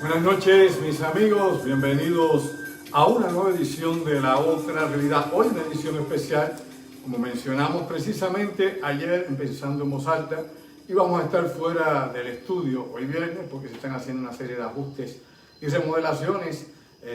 Buenas noches, mis amigos, bienvenidos a una nueva edición de La Otra Realidad. Hoy una edición especial, como mencionamos precisamente ayer, empezando en voz alta, íbamos a estar fuera del estudio hoy viernes porque se están haciendo una serie de ajustes y remodelaciones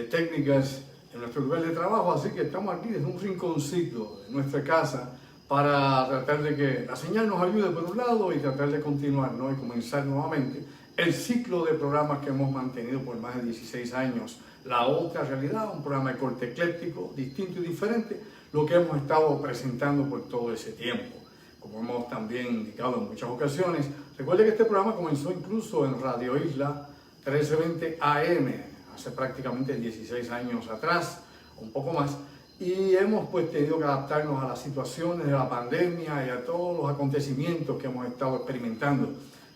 técnicas en nuestro lugar de trabajo, así que estamos aquí desde un rinconcito de nuestra casa para tratar de que la señal nos ayude por un lado y tratar de continuar, ¿no? Y comenzar nuevamente el ciclo de programas que hemos mantenido por más de 16 años, La Otra Realidad, un programa de corte ecléctico, distinto y diferente, lo que hemos estado presentando por todo ese tiempo. Como hemos también indicado en muchas ocasiones, recuerde que este programa comenzó incluso en Radio Isla 1320 AM, hace prácticamente 16 años atrás, un poco más, y hemos pues tenido que adaptarnos a las situaciones de la pandemia y a todos los acontecimientos que hemos estado experimentando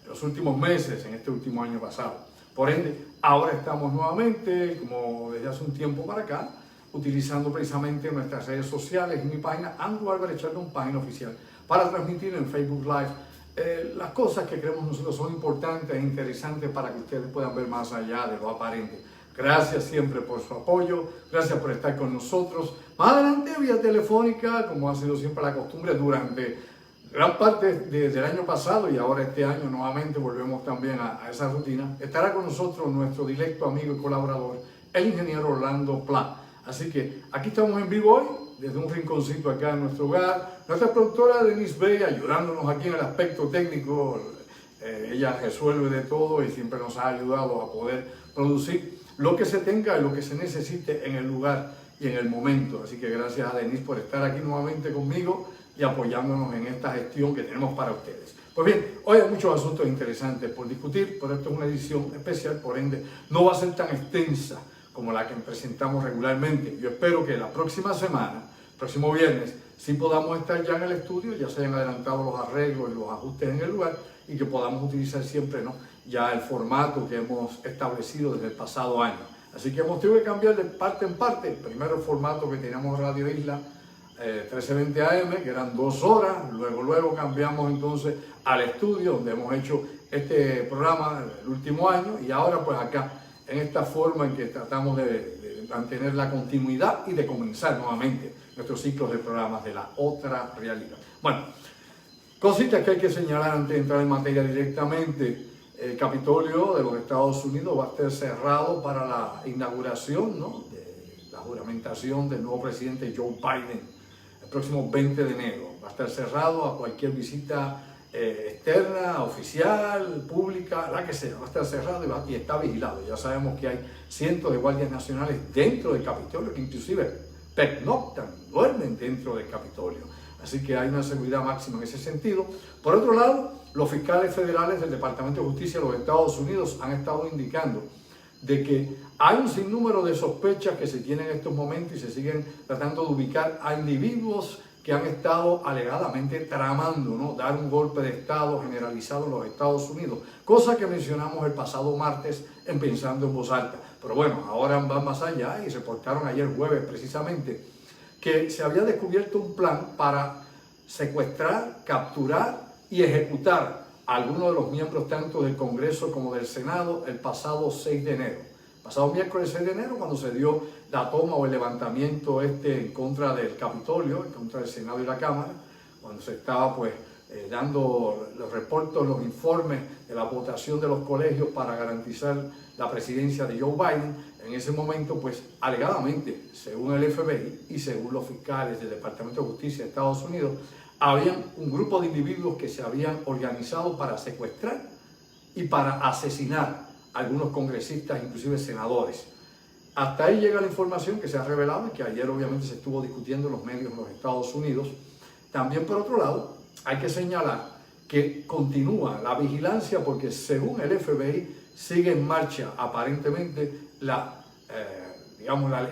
los últimos meses, en este último año pasado. Por ende, ahora estamos nuevamente, como desde hace un tiempo para acá, utilizando precisamente nuestras redes sociales y mi página, Andrew Álvarez Chardon, página oficial, para transmitir en Facebook Live las cosas que creemos nosotros son importantes e interesantes para que ustedes puedan ver más allá de lo aparente. Gracias siempre por su apoyo, gracias por estar con nosotros. Más adelante, vía telefónica, como ha sido siempre la costumbre durante gran parte del año pasado y ahora este año nuevamente volvemos también a esa rutina. Estará con nosotros nuestro directo amigo y colaborador, el ingeniero Orlando Pla. Así que aquí estamos en vivo hoy, desde un rinconcito acá en nuestro hogar. Nuestra productora Denise Bey ayudándonos aquí en el aspecto técnico. Ella resuelve de todo y siempre nos ha ayudado a poder producir lo que se tenga y lo que se necesite en el lugar y en el momento. Así que gracias a Denise por estar aquí nuevamente conmigo y apoyándonos en esta gestión que tenemos para ustedes. Pues bien, hoy hay muchos asuntos interesantes por discutir, pero esto es una edición especial, por ende no va a ser tan extensa como la que presentamos regularmente. Yo espero que la próxima semana, próximo viernes, sí podamos estar ya en el estudio, ya se hayan adelantado los arreglos y los ajustes en el lugar y que podamos utilizar siempre, ¿no?, ya el formato que hemos establecido desde el pasado año. Así que hemos tenido que cambiar de parte en parte. Primero el formato que teníamos en Radio Isla 1320 AM, que eran 2 horas, luego cambiamos entonces al estudio donde hemos hecho este programa el último año y ahora pues acá en esta forma en que tratamos de mantener la continuidad y de comenzar nuevamente nuestros ciclos de programas de La Otra Realidad. Bueno, cositas que hay que señalar antes de entrar en materia directamente. El Capitolio de los Estados Unidos va a estar cerrado para la inauguración, ¿no?, de la juramentación del nuevo presidente Joe Biden. El próximo 20 de enero va a estar cerrado a cualquier visita externa, oficial, pública, la que sea. Va a estar cerrado y está vigilado. Ya sabemos que hay cientos de guardias nacionales dentro del Capitolio que inclusive pernoctan, duermen dentro del Capitolio. Así que hay una seguridad máxima en ese sentido. Por otro lado, los fiscales federales del Departamento de Justicia de los Estados Unidos han estado indicando de que hay un sinnúmero de sospechas que se tienen en estos momentos y se siguen tratando de ubicar a individuos que han estado alegadamente tramando, ¿no?, dar un golpe de Estado generalizado en los Estados Unidos, cosa que mencionamos el pasado martes en Pensando en Voz Alta. Pero bueno, ahora van más allá y reportaron ayer jueves precisamente que se había descubierto un plan para secuestrar, capturar y ejecutar a algunos de los miembros tanto del Congreso como del Senado el pasado 6 de enero. Pasado miércoles 6 de enero, cuando se dio la toma o el levantamiento en contra del Capitolio, en contra del Senado y la Cámara, cuando se estaba pues dando los reportes, los informes de la votación de los colegios para garantizar la presidencia de Joe Biden, en ese momento pues alegadamente, según el FBI y según los fiscales del Departamento de Justicia de Estados Unidos, habían un grupo de individuos que se habían organizado para secuestrar y para asesinar a algunos congresistas, inclusive senadores. Hasta ahí llega la información que se ha revelado y que ayer obviamente se estuvo discutiendo en los medios en los Estados Unidos. También, por otro lado, hay que señalar que continúa la vigilancia porque según el FBI sigue en marcha aparentemente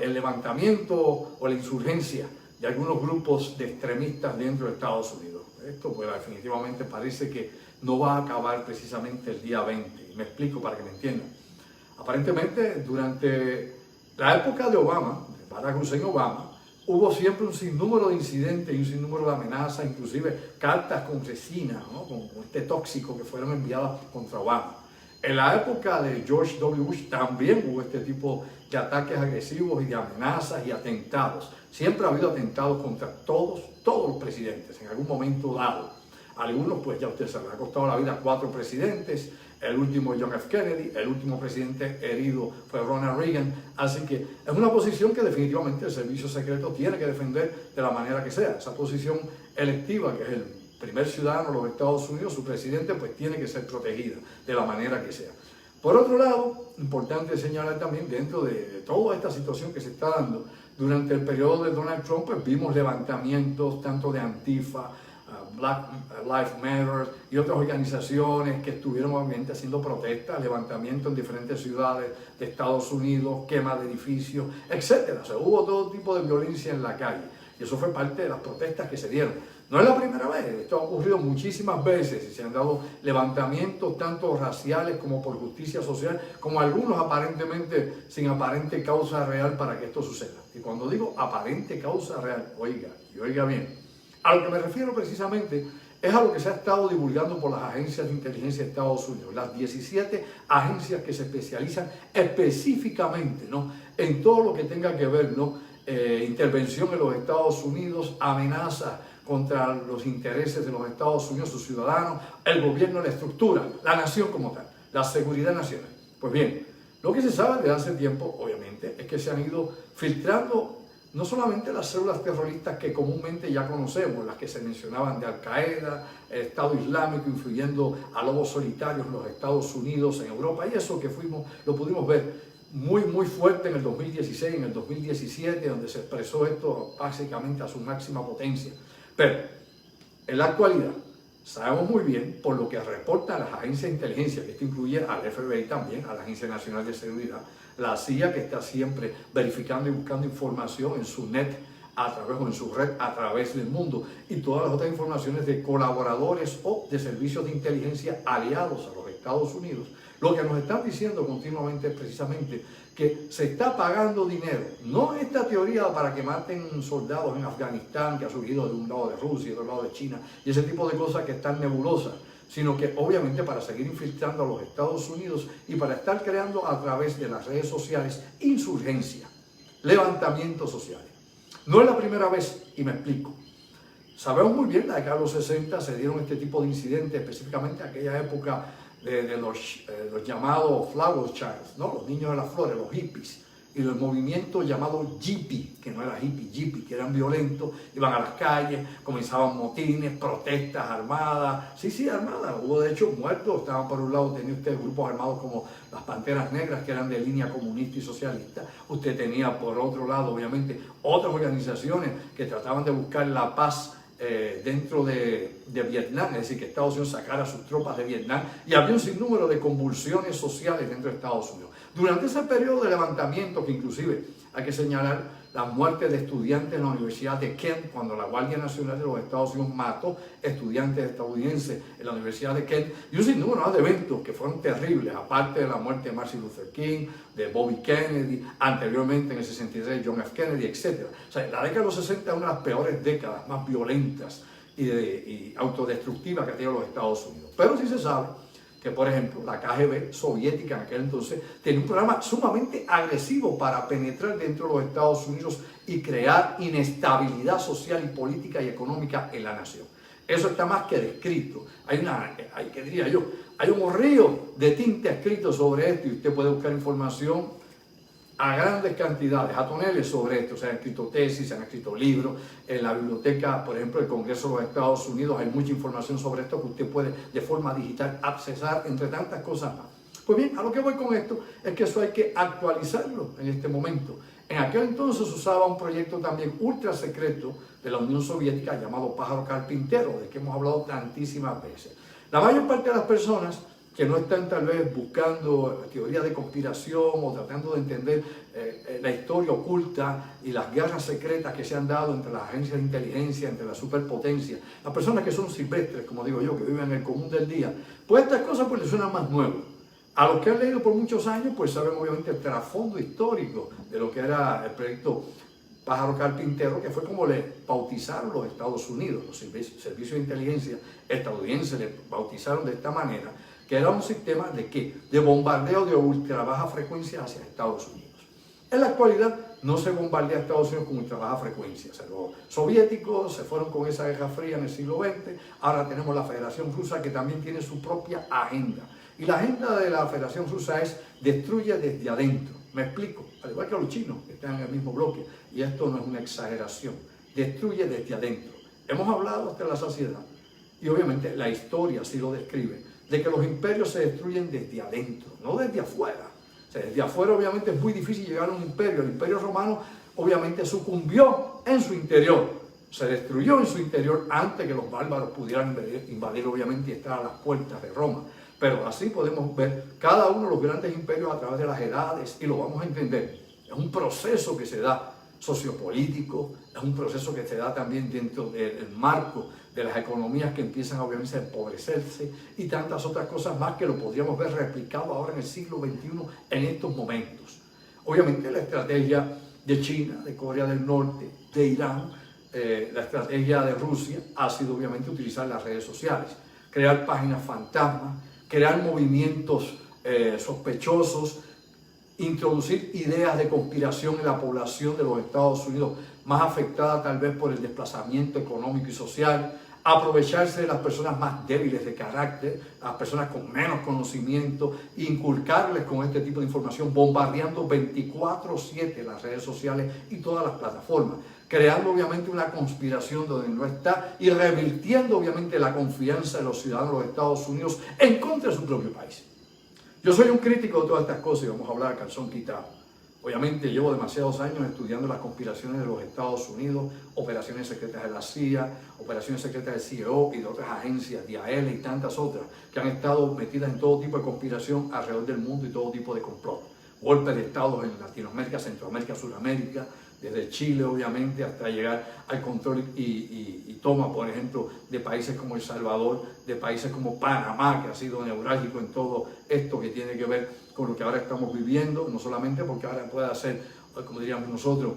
el levantamiento o la insurgencia de algunos grupos de extremistas dentro de Estados Unidos. Esto pues definitivamente parece que no va a acabar precisamente el día 20. Y me explico para que me entiendan. Aparentemente durante la época de Obama, de Barack Hussein Obama, hubo siempre un sinnúmero de incidentes y un sinnúmero de amenazas, inclusive cartas con resina, ¿no?, con este tóxico que fueron enviadas contra Obama. En la época de George W. Bush también hubo este tipo de ataques agresivos y de amenazas y atentados. Siempre ha habido atentados contra todos los presidentes en algún momento dado. Algunos, pues ya usted se le ha costado la vida a 4 presidentes, el último John F. Kennedy, el último presidente herido fue Ronald Reagan, así que es una posición que definitivamente el servicio secreto tiene que defender de la manera que sea. Esa posición electiva, que es el primer ciudadano de los Estados Unidos, su presidente, pues tiene que ser protegida de la manera que sea. Por otro lado, importante señalar también, dentro de toda esta situación que se está dando, durante el periodo de Donald Trump, pues vimos levantamientos tanto de Antifa, Black Lives Matter y otras organizaciones que estuvieron obviamente haciendo protestas, levantamientos en diferentes ciudades de Estados Unidos, quema de edificios, etc. O sea, hubo todo tipo de violencia en la calle y eso fue parte de las protestas que se dieron. No es la primera vez, esto ha ocurrido muchísimas veces y se han dado levantamientos tanto raciales como por justicia social, como algunos aparentemente sin aparente causa real para que esto suceda. Y cuando digo aparente causa real, oiga, y oiga bien, a lo que me refiero precisamente es a lo que se ha estado divulgando por las agencias de inteligencia de Estados Unidos, las 17 agencias que se especializan específicamente, ¿no?, en todo lo que tenga que ver, ¿no?, intervención en los Estados Unidos, amenazas contra los intereses de los Estados Unidos, sus ciudadanos, el gobierno, la estructura, la nación como tal, la seguridad nacional. Pues bien, lo que se sabe desde hace tiempo, obviamente, es que se han ido filtrando no solamente las células terroristas que comúnmente ya conocemos, las que se mencionaban de Al-Qaeda, el Estado Islámico, influyendo a lobos solitarios en los Estados Unidos, en Europa, y eso que lo pudimos ver muy fuerte en el 2016, en el 2017, donde se expresó esto básicamente a su máxima potencia. Pero en la actualidad sabemos muy bien, por lo que reportan las agencias de inteligencia, que esto incluye al FBI también, a la Agencia Nacional de Seguridad, la CIA, que está siempre verificando y buscando información en su net, o en su red a través del mundo, y todas las otras informaciones de colaboradores o de servicios de inteligencia aliados a los Estados Unidos. Lo que nos están diciendo continuamente es precisamente que se está pagando dinero, no esta teoría para que maten soldados en Afganistán, que ha surgido de un lado de Rusia y de otro lado de China, y ese tipo de cosas que están nebulosas, sino que obviamente para seguir infiltrando a los Estados Unidos y para estar creando a través de las redes sociales insurgencia, levantamientos sociales. No es la primera vez, y me explico. Sabemos muy bien, en la década de los 60 se dieron este tipo de incidentes, específicamente en aquella época de los llamados Flower Childs, ¿no?, los niños de las flores, los hippies, y del movimiento llamado Yippie, que no era hippie, Yippie, que eran violentos, iban a las calles, comenzaban motines, protestas armadas, sí, armadas, hubo de hecho muertos, estaban por un lado, tenía usted grupos armados como las Panteras Negras, que eran de línea comunista y socialista, usted tenía por otro lado, obviamente, otras organizaciones que trataban de buscar la paz dentro de Vietnam, es decir, que Estados Unidos sacara sus tropas de Vietnam, y había un sinnúmero de convulsiones sociales dentro de Estados Unidos. Durante ese periodo de levantamiento, que inclusive hay que señalar la muerte de estudiantes en la Universidad de Kent, cuando la Guardia Nacional de los Estados Unidos mató estudiantes estadounidenses en la Universidad de Kent, y un sinnúmero de eventos que fueron terribles, aparte de la muerte de Martin Luther King, de Bobby Kennedy, anteriormente en el 63 John F. Kennedy, etc. O sea, la década de los 60 es una de las peores décadas, más violentas y autodestructivas que ha tenido los Estados Unidos. Pero sí se sabe que, por ejemplo, la KGB soviética en aquel entonces tenía un programa sumamente agresivo para penetrar dentro de los Estados Unidos y crear inestabilidad social y política y económica en la nación. Eso está más que descrito. Hay un río de tinta escrito sobre esto y usted puede buscar información a grandes cantidades, a toneles sobre esto. Se han escrito tesis, se han escrito libros. En la biblioteca, por ejemplo, del Congreso de los Estados Unidos hay mucha información sobre esto que usted puede de forma digital accesar, entre tantas cosas más. Pues bien, a lo que voy con esto es que eso hay que actualizarlo en este momento. En aquel entonces usaba un proyecto también ultra secreto de la Unión Soviética llamado Pájaro Carpintero, del que hemos hablado tantísimas veces. La mayor parte de las personas que no están tal vez buscando teorías de conspiración o tratando de entender la historia oculta y las guerras secretas que se han dado entre las agencias de inteligencia, entre las superpotencias, las personas que son silvestres, como digo yo, que viven en el común del día, pues estas cosas pues les suenan más nuevas. A los que han leído por muchos años, pues saben obviamente el trasfondo histórico de lo que era el proyecto Pájaro Carpintero, que fue como le bautizaron los Estados Unidos, los servicios de inteligencia estadounidenses le bautizaron de esta manera, que era un sistema de ¿qué? De bombardeo de ultra baja frecuencia hacia Estados Unidos. En la actualidad no se bombardea a Estados Unidos con ultra baja frecuencia. O sea, los soviéticos se fueron con esa guerra fría en el siglo XX, ahora tenemos la Federación Rusa que también tiene su propia agenda. Y la agenda de la Federación Rusa es destruye desde adentro. Me explico, al igual que los chinos que están en el mismo bloque, y esto no es una exageración, destruye desde adentro. Hemos hablado hasta la saciedad, y obviamente la historia así lo describe, de que los imperios se destruyen desde adentro, no desde afuera. O sea, desde afuera obviamente es muy difícil llegar a un imperio. El imperio romano obviamente sucumbió en su interior, se destruyó en su interior antes que los bárbaros pudieran invadir obviamente y estar a las puertas de Roma. Pero así podemos ver cada uno de los grandes imperios a través de las edades y lo vamos a entender. Es un proceso que se da sociopolítico, es un proceso que se da también dentro del marco de las economías que empiezan obviamente a empobrecerse y tantas otras cosas más que lo podríamos ver replicado ahora en el siglo XXI en estos momentos. Obviamente la estrategia de China, de Corea del Norte, de Irán, la estrategia de Rusia ha sido obviamente utilizar las redes sociales, crear páginas fantasmas, crear movimientos sospechosos, introducir ideas de conspiración en la población de los Estados Unidos más afectada tal vez por el desplazamiento económico y social, aprovecharse de las personas más débiles de carácter, las personas con menos conocimiento, inculcarles con este tipo de información, bombardeando 24/7 las redes sociales y todas las plataformas, creando obviamente una conspiración donde no está y revirtiendo obviamente la confianza de los ciudadanos de los Estados Unidos en contra de su propio país. Yo soy un crítico de todas estas cosas y vamos a hablar a calzón quitado. Obviamente llevo demasiados años estudiando las conspiraciones de los Estados Unidos, operaciones secretas de la CIA, operaciones secretas del CEO y de otras agencias, DIAL y tantas otras, que han estado metidas en todo tipo de conspiración alrededor del mundo y todo tipo de complot. Golpes de estados en Latinoamérica, Centroamérica, Sudamérica, desde Chile obviamente hasta llegar al control y toma, por ejemplo, de países como El Salvador, de países como Panamá, que ha sido neurálgico en todo esto que tiene que ver con lo que ahora estamos viviendo, no solamente porque ahora puede ser, como diríamos nosotros,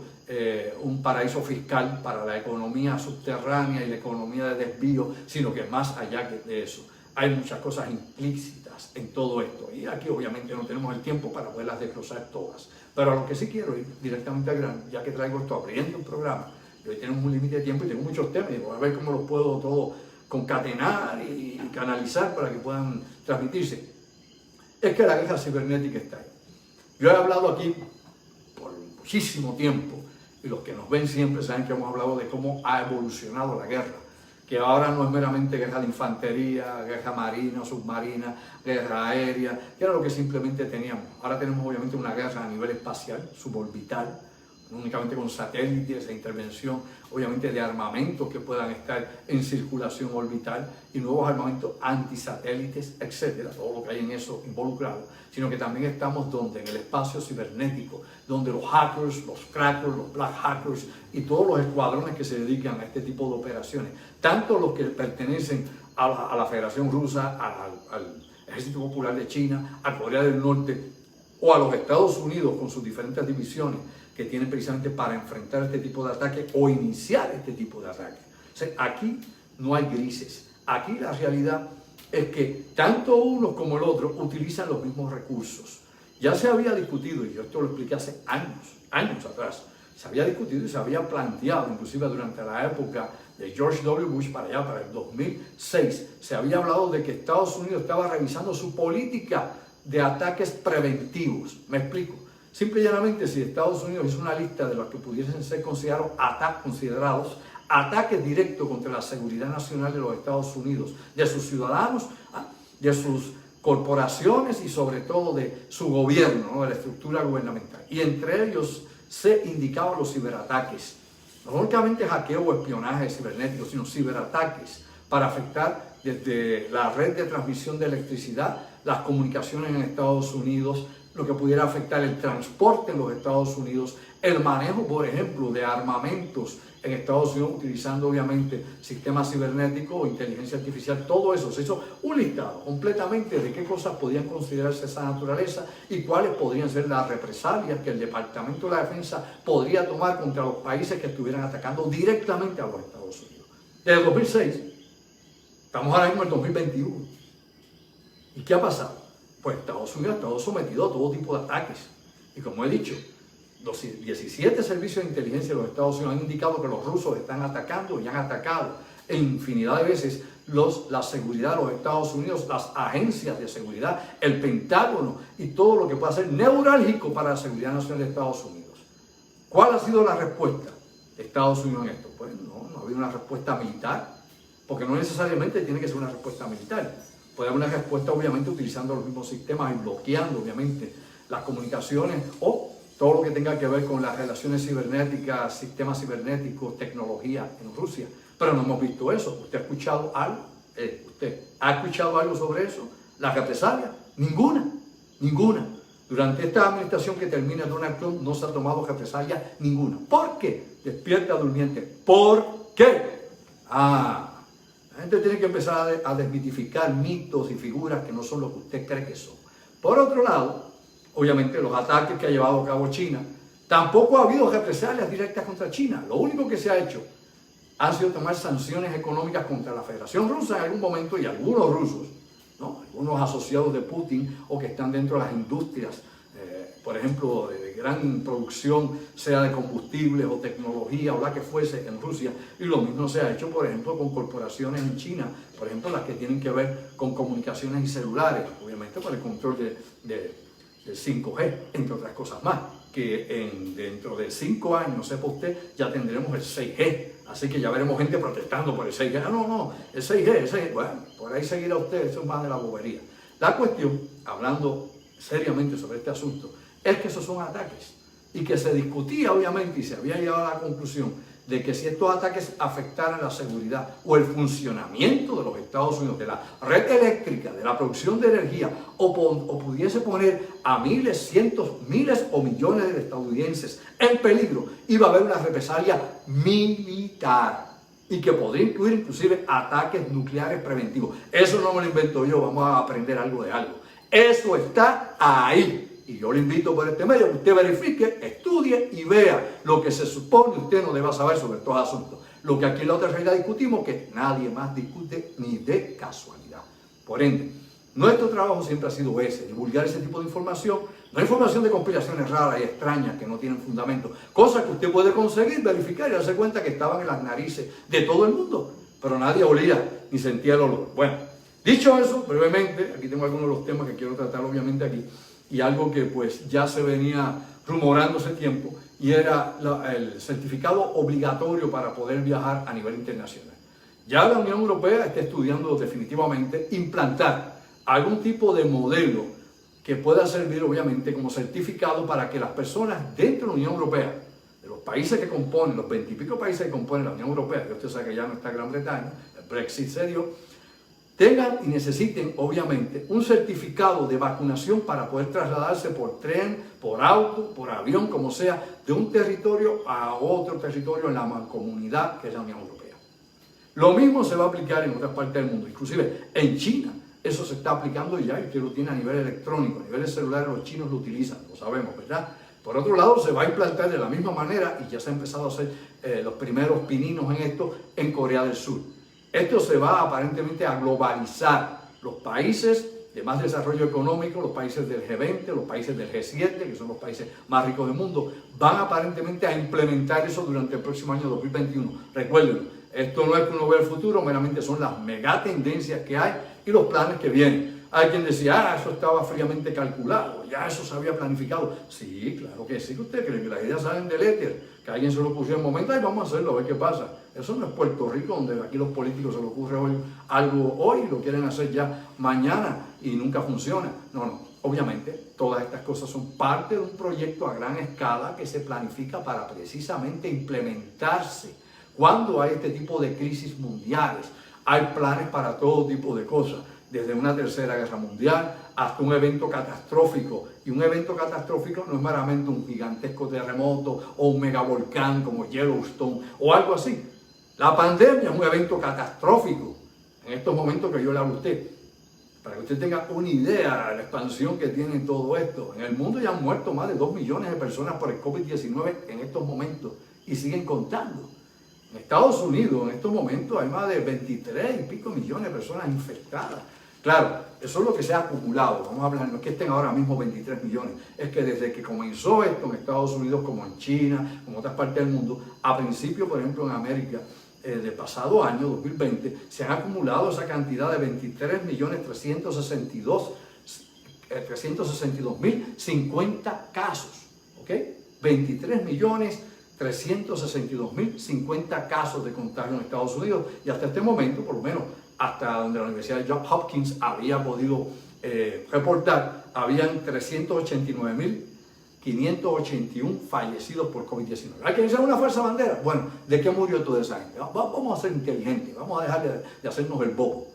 un paraíso fiscal para la economía subterránea y la economía de desvío, sino que más allá de eso. Hay muchas cosas implícitas en todo esto y aquí obviamente no tenemos el tiempo para poderlas desglosar todas. Pero a lo que sí quiero ir directamente al grano, ya que traigo esto abriendo un programa, y hoy tenemos un límite de tiempo y tengo muchos temas y voy a ver cómo los puedo todos concatenar y canalizar para que puedan transmitirse. Es que la guerra cibernética está ahí. Yo he hablado aquí por muchísimo tiempo y los que nos ven siempre saben que hemos hablado de cómo ha evolucionado la guerra, que ahora no es meramente guerra de infantería, guerra marina, submarina, guerra aérea, que era lo que simplemente teníamos. Ahora tenemos obviamente una guerra a nivel espacial, suborbital, no únicamente con satélites e intervención, obviamente de armamentos que puedan estar en circulación orbital y nuevos armamentos antisatélites, etcétera, todo lo que hay en eso involucrado, sino que también estamos donde en el espacio cibernético, donde los hackers, los crackers, los black hackers y todos los escuadrones que se dedican a este tipo de operaciones, tanto los que pertenecen a la Federación Rusa, al Ejército Popular de China, a Corea del Norte o a los Estados Unidos con sus diferentes divisiones que tienen precisamente para enfrentar este tipo de ataque o iniciar este tipo de ataque. O sea, aquí no hay grises. Aquí la realidad es que tanto uno como el otro utilizan los mismos recursos. Ya se había discutido, y yo esto lo expliqué hace años atrás, se había discutido y se había planteado, inclusive durante la época de George W. Bush para allá, para el 2006, se había hablado de que Estados Unidos estaba revisando su política de ataques preventivos. Me explico. Simple y llanamente, si Estados Unidos hizo una lista de los que pudiesen ser considerados ataques directos contra la seguridad nacional de los Estados Unidos, de sus ciudadanos, de sus corporaciones y sobre todo de su gobierno, ¿no? De la estructura gubernamental. Y entre ellos se indicaban los ciberataques, no únicamente hackeo o espionaje cibernético, sino ciberataques para afectar desde la red de transmisión de electricidad, las comunicaciones en Estados Unidos, lo que pudiera afectar el transporte en los Estados Unidos, el manejo, por ejemplo, de armamentos en Estados Unidos, utilizando obviamente sistemas cibernéticos o inteligencia artificial, todo eso. Se hizo un listado completamente de qué cosas podían considerarse esa naturaleza y cuáles podrían ser las represalias que el Departamento de la Defensa podría tomar contra los países que estuvieran atacando directamente a los Estados Unidos. Desde el 2006, estamos ahora mismo en el 2021. ¿Y qué ha pasado? Pues Estados Unidos ha estado sometido a todo tipo de ataques. Y como he dicho, los 17 servicios de inteligencia de los Estados Unidos han indicado que los rusos están atacando y han atacado en infinidad de veces la seguridad de los Estados Unidos, las agencias de seguridad, el Pentágono y todo lo que pueda ser neurálgico para la seguridad nacional de Estados Unidos. ¿Cuál ha sido la respuesta de Estados Unidos en esto? Pues no ha habido una respuesta militar, porque no necesariamente tiene que ser una respuesta militar. Puede haber una respuesta, obviamente, utilizando los mismos sistemas y bloqueando, obviamente, las comunicaciones o todo lo que tenga que ver con las relaciones cibernéticas, sistemas cibernéticos, tecnología en Rusia. Pero no hemos visto eso. ¿Usted ha escuchado algo? ¿Usted ha escuchado algo sobre eso? ¿La represalia? Ninguna. Durante esta administración que termina Donald Trump no se ha tomado represalia ninguna. ¿Por qué? Despierta durmiente. ¿Por qué? La gente tiene que empezar a desmitificar mitos y figuras que no son lo que usted cree que son. Por otro lado, obviamente los ataques que ha llevado a cabo China, tampoco ha habido represalias directas contra China. Lo único que se ha hecho han sido tomar sanciones económicas contra la Federación Rusa en algún momento y algunos rusos, ¿no? Algunos asociados de Putin o que están dentro de las industrias, por ejemplo, de gran producción, sea de combustibles o tecnología o la que fuese en Rusia. Y lo mismo se ha hecho, por ejemplo, con corporaciones en China, por ejemplo, las que tienen que ver con comunicaciones y celulares, obviamente para el control del 5G, entre otras cosas más, que dentro de 5 años, sepa usted, ya tendremos el 6G. Así que ya veremos gente protestando por el 6G. No, el 6G. Bueno, por ahí seguirá usted, eso es más de la bobería. La cuestión, hablando seriamente sobre este asunto, es que esos son ataques. Y que se discutía, obviamente, y se había llegado a la conclusión de que si estos ataques afectaran la seguridad o el funcionamiento de los Estados Unidos, de la red eléctrica, de la producción de energía, o pudiese poner a miles, cientos, miles o millones de estadounidenses en peligro, iba a haber una represalia militar y que podría incluir inclusive ataques nucleares preventivos. Eso no me lo invento yo, vamos a aprender algo de algo. Eso está ahí. Y yo le invito por este medio que usted verifique, estudie y vea lo que se supone usted no deba saber sobre estos asuntos. Lo que aquí en la otra realidad discutimos, que nadie más discute ni de casualidad. Por ende, nuestro trabajo siempre ha sido ese, divulgar ese tipo de información, no información de conspiraciones raras y extrañas que no tienen fundamento, cosas que usted puede conseguir, verificar y darse cuenta que estaban en las narices de todo el mundo, pero nadie olía ni sentía el olor. Bueno, dicho eso, brevemente, aquí tengo algunos de los temas que quiero tratar obviamente aquí, y algo que pues ya se venía rumorando hace tiempo, y era el certificado obligatorio para poder viajar a nivel internacional. Ya la Unión Europea está estudiando definitivamente implantar algún tipo de modelo que pueda servir obviamente como certificado para que las personas dentro de la Unión Europea, de los países que componen, los 20 y pico países que componen la Unión Europea, que usted sabe que ya no está Gran Bretaña, el Brexit se dio, tengan y necesiten, obviamente, un certificado de vacunación para poder trasladarse por tren, por auto, por avión, como sea, de un territorio a otro territorio en la mancomunidad que es la Unión Europea. Lo mismo se va a aplicar en otras partes del mundo, inclusive en China. Eso se está aplicando ya y usted lo tiene a nivel electrónico, a nivel celular, los chinos lo utilizan, lo sabemos, ¿verdad? Por otro lado, se va a implantar de la misma manera, y ya se han empezado a hacer los primeros pininos en esto, en Corea del Sur. Esto se va aparentemente a globalizar. Los países de más desarrollo económico, los países del G20, los países del G7, que son los países más ricos del mundo, van aparentemente a implementar eso durante el próximo año 2021. Recuerden, esto no es que uno vea el futuro, meramente son las mega tendencias que hay y los planes que vienen. Hay quien decía, eso estaba fríamente calculado, ya eso se había planificado. Sí, claro que sí, que usted cree que las ideas salen del éter, que a alguien se lo ocurrió en un momento, y vamos a hacerlo, a ver qué pasa. Eso no es Puerto Rico, donde aquí los políticos se les ocurre algo hoy, lo quieren hacer ya mañana y nunca funciona. No, obviamente todas estas cosas son parte de un proyecto a gran escala que se planifica para precisamente implementarse. Cuando hay este tipo de crisis mundiales, hay planes para todo tipo de cosas. Desde una tercera guerra mundial hasta un evento catastrófico. Y un evento catastrófico no es meramente un gigantesco terremoto o un megavolcán como Yellowstone o algo así. La pandemia es un evento catastrófico. En estos momentos que yo le hablo a usted, para que usted tenga una idea de la expansión que tiene todo esto. En el mundo ya han muerto más de 2 millones de personas por el COVID-19 en estos momentos y siguen contando. En Estados Unidos en estos momentos hay más de 23 y pico millones de personas infectadas. Claro, eso es lo que se ha acumulado. Vamos a hablar, no es que estén ahora mismo 23 millones, es que desde que comenzó esto en Estados Unidos, como en China, como en otras partes del mundo, a principio, por ejemplo, en América, del pasado año, 2020, se han acumulado esa cantidad de 23.362.050 casos, ¿ok? 23.362.050 casos de contagio en Estados Unidos, y hasta este momento, por lo menos, hasta donde la Universidad de Johns Hopkins había podido reportar, habían 389.581 fallecidos por COVID-19. ¿Hay que iniciar una falsa bandera? Bueno, ¿de qué murió toda esa gente? Vamos a ser inteligentes, vamos a dejar de hacernos el bobo.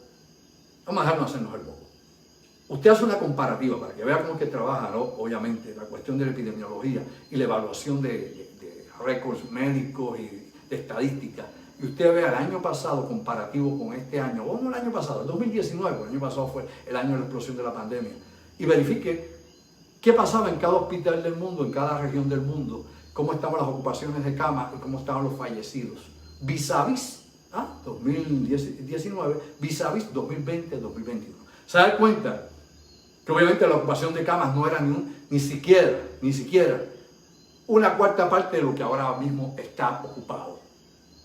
Vamos a dejarnos hacernos el bobo. Usted hace una comparativa para que vea cómo es que trabaja, ¿no? Obviamente, la cuestión de la epidemiología y la evaluación de récords médicos y de estadísticas. Y usted ve el año pasado comparativo con este año, o no el año pasado, el 2019, el año pasado fue el año de la explosión de la pandemia, y verifique qué pasaba en cada hospital del mundo, en cada región del mundo, cómo estaban las ocupaciones de cama y cómo estaban los fallecidos. Vis a vis 2019, vis a vis 2020-2021. ¿Se da cuenta? Que obviamente la ocupación de camas no era ni siquiera una cuarta parte de lo que ahora mismo está ocupado.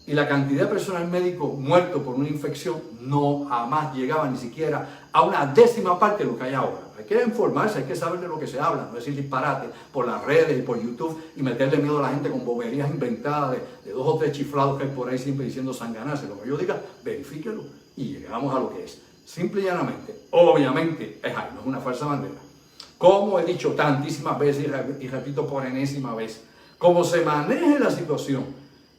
Y la cantidad de personal médico muerto por una infección no jamás llegaba ni siquiera a una décima parte de lo que hay ahora. Hay que informarse, hay que saber de lo que se habla, no decir disparate por las redes y por YouTube y meterle miedo a la gente con boberías inventadas de 2 o 3 chiflados que hay por ahí siempre diciendo sanganarse. Lo que yo diga, verifíquelo y llegamos a lo que es. Simple y llanamente, obviamente, no es una falsa bandera. Como he dicho tantísimas veces y repito por enésima vez, como se maneje la situación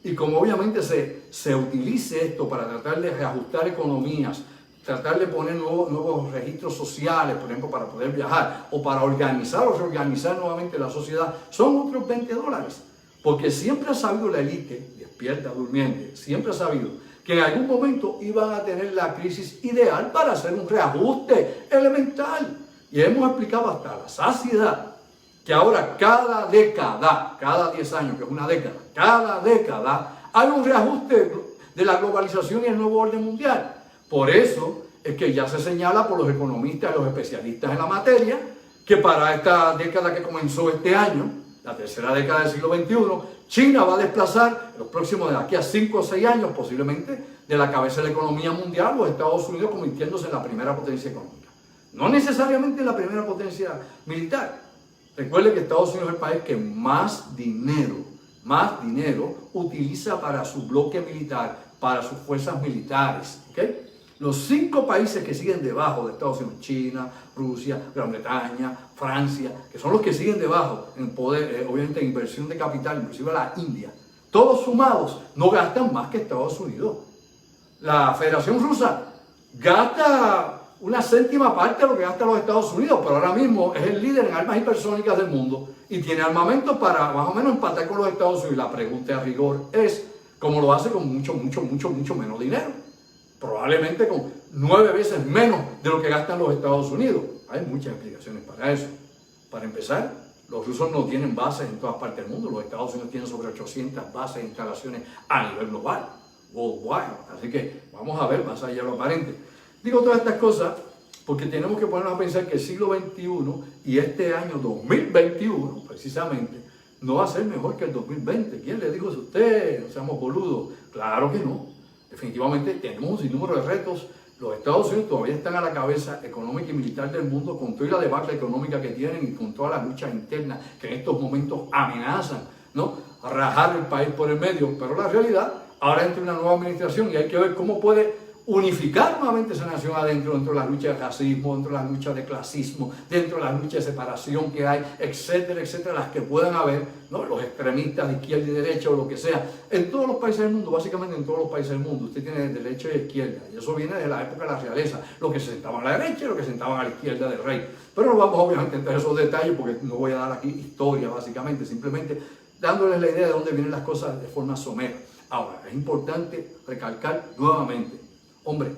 y como obviamente se utilice esto para tratar de reajustar economías, tratar de poner nuevos registros sociales, por ejemplo, para poder viajar o para organizar o reorganizar nuevamente la sociedad, son otros $20. Porque siempre ha sabido la élite, despierta, durmiente, siempre ha sabido que en algún momento iban a tener la crisis ideal para hacer un reajuste elemental. Y hemos explicado hasta la saciedad que ahora cada década, cada 10 años, que es una década, cada década hay un reajuste de la globalización y el nuevo orden mundial. Por eso es que ya se señala por los economistas y los especialistas en la materia que para esta década que comenzó este año, la tercera década del siglo XXI, China va a desplazar en los próximos, de aquí a 5 o 6 años posiblemente, de la cabeza de la economía mundial, los Estados Unidos convirtiéndose en la primera potencia económica. No necesariamente en la primera potencia militar. Recuerde que Estados Unidos es el país que más dinero utiliza para su bloque militar, para sus fuerzas militares. ¿Okay? Los 5 países que siguen debajo de Estados Unidos, China, Rusia, Gran Bretaña, Francia, que son los que siguen debajo en poder, obviamente en inversión de capital, inclusive la India, todos sumados no gastan más que Estados Unidos. La Federación Rusa gasta una séptima parte de lo que gasta los Estados Unidos, pero ahora mismo es el líder en armas hipersónicas del mundo y tiene armamento para más o menos empatar con los Estados Unidos. La pregunta a rigor es cómo lo hace con mucho menos dinero. Probablemente con 9 veces menos de lo que gastan los Estados Unidos. Hay muchas explicaciones para eso. Para empezar, los rusos no tienen bases en todas partes del mundo. Los Estados Unidos tienen sobre 800 bases e instalaciones a nivel global, worldwide. Así que vamos a ver más allá de lo aparente. Digo todas estas cosas porque tenemos que ponernos a pensar que el siglo XXI y este año 2021, precisamente, no va a ser mejor que el 2020. ¿Quién le dijo eso a usted? No seamos boludos. Claro que no. Definitivamente tenemos un sinnúmero de retos. Los Estados Unidos todavía están a la cabeza económica y militar del mundo con toda la debacle económica que tienen y con todas las luchas internas que en estos momentos amenazan, ¿no?, a rajar el país por el medio. Pero la realidad, ahora entra una nueva administración y hay que ver cómo puede unificar nuevamente esa nación adentro, dentro de las luchas de racismo, dentro de las luchas de clasismo, dentro de las luchas de separación que hay, etcétera, etcétera, las que puedan haber, ¿no?, los extremistas de izquierda y derecha o lo que sea, en todos los países del mundo, básicamente en todos los países del mundo, usted tiene derecha y izquierda, y eso viene de la época de la realeza, los que se sentaban a la derecha y los que se sentaban a la izquierda del rey. Pero no vamos obviamente a entrar en esos detalles porque no voy a dar aquí historia básicamente, simplemente dándoles la idea de dónde vienen las cosas de forma somera. Ahora, es importante recalcar nuevamente, hombre,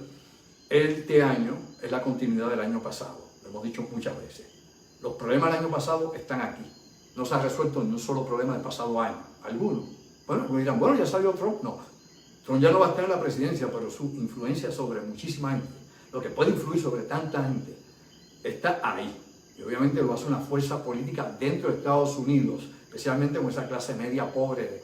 este año es la continuidad del año pasado, lo hemos dicho muchas veces. Los problemas del año pasado están aquí. No se ha resuelto ni un solo problema del pasado año. Algunos. Bueno, me dirán, bueno, ya salió Trump. No, Trump ya no va a estar en la presidencia, pero su influencia sobre muchísima gente, lo que puede influir sobre tanta gente, está ahí. Y obviamente lo hace una fuerza política dentro de Estados Unidos, especialmente con esa clase media pobre,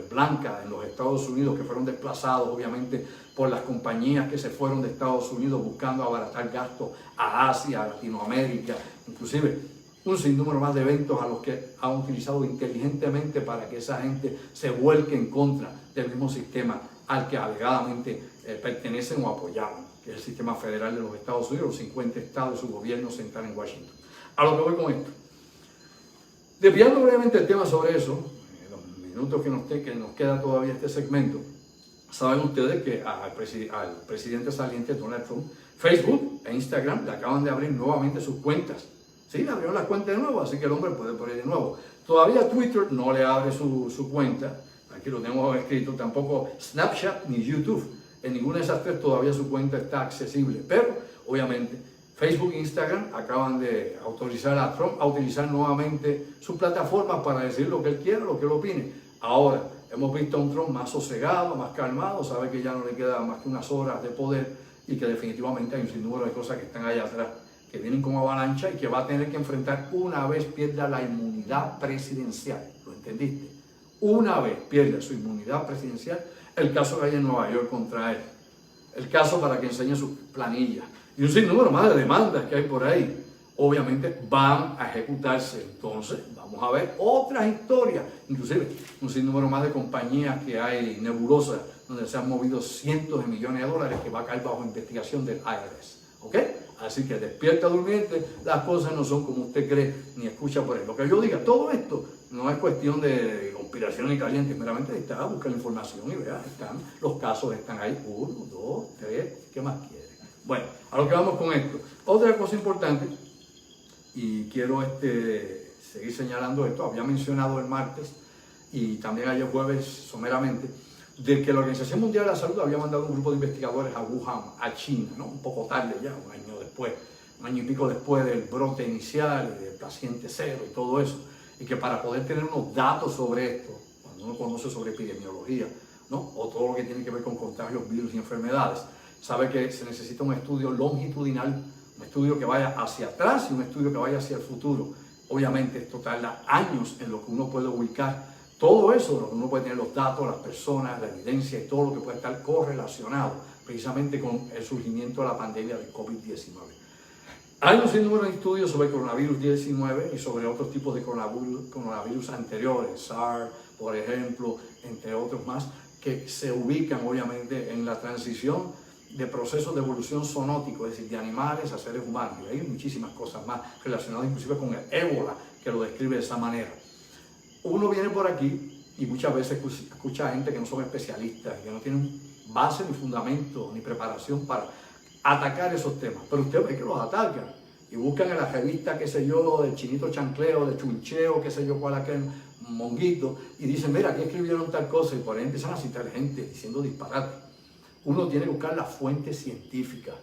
blanca en los Estados Unidos, que fueron desplazados obviamente por las compañías que se fueron de Estados Unidos buscando abaratar gastos a Asia, a Latinoamérica, inclusive un sinnúmero más de eventos a los que han utilizado inteligentemente para que esa gente se vuelque en contra del mismo sistema al que alegadamente pertenecen o apoyaban, que es el sistema federal de los Estados Unidos, los 50 estados y su gobierno central en Washington. A lo que voy con esto. Desviando brevemente el tema sobre eso, en los minutos que nos queda todavía este segmento, saben ustedes que al presidente saliente Donald Trump, Facebook e Instagram le acaban de abrir nuevamente sus cuentas. Sí, le abrieron las cuentas de nuevo, así que el hombre puede poner de nuevo. Todavía Twitter no le abre su cuenta, aquí lo tengo escrito, tampoco Snapchat ni YouTube. En ninguna de esas tres todavía su cuenta está accesible, pero obviamente Facebook e Instagram acaban de autorizar a Trump a utilizar nuevamente su plataforma para decir lo que él quiera, lo que él opine. Ahora, hemos visto a un Trump más sosegado, más calmado, sabe que ya no le queda más que unas horas de poder y que definitivamente hay un sinnúmero de cosas que están allá atrás, que vienen como avalancha y que va a tener que enfrentar una vez pierda la inmunidad presidencial. ¿Lo entendiste? Una vez pierda su inmunidad presidencial, el caso que hay en Nueva York contra él, el caso para que enseñe sus planillas y un sinnúmero más de demandas que hay por ahí, obviamente van a ejecutarse. Entonces vamos a ver otras historias, inclusive un sinnúmero más de compañías que hay nebulosas donde se han movido cientos de millones de dólares que va a caer bajo investigación del IRS. ¿Ok? Así que despierta durmiente, las cosas no son como usted cree ni escucha por él. Lo que yo diga, todo esto no es cuestión de conspiración ni caliente, meramente está, busca la información y vea, los casos están ahí, 1, 2, 3, ¿qué más quiere? Bueno, a lo que vamos con esto. Otra cosa importante, y quiero seguir señalando esto, había mencionado el martes y también ayer jueves someramente, de que la Organización Mundial de la Salud había mandado un grupo de investigadores a Wuhan, a China, ¿no? Un poco tarde ya, un año después, un año y pico después del brote inicial, del paciente cero y todo eso, y que para poder tener unos datos sobre esto, cuando uno conoce sobre epidemiología, ¿no? O todo lo que tiene que ver con contagios, virus y enfermedades, sabe que se necesita un estudio longitudinal, un estudio que vaya hacia atrás y un estudio que vaya hacia el futuro. Obviamente esto tarda años en lo que uno puede ubicar todo eso, donde uno puede tener los datos, las personas, la evidencia y todo lo que puede estar correlacionado precisamente con el surgimiento de la pandemia del COVID-19. Hay un sinnúmero de estudios sobre el coronavirus 19 y sobre otros tipos de coronavirus anteriores, SARS, por ejemplo, entre otros más, que se ubican obviamente en la transición de procesos de evolución zoonótico, es decir, de animales a seres humanos. Y hay muchísimas cosas más relacionadas inclusive con el ébola, que lo describe de esa manera. Uno viene por aquí y muchas veces escucha a gente que no son especialistas, que no tienen base ni fundamento ni preparación para atacar esos temas. Pero usted ve que los atacan y buscan en la revista, qué sé yo, del chinito chancleo, de chuncheo, qué sé yo, cuál aquel monguito, y dicen, mira, aquí escribieron tal cosa, y por ahí empiezan a citar gente diciendo disparate. Uno tiene que buscar la fuente científica.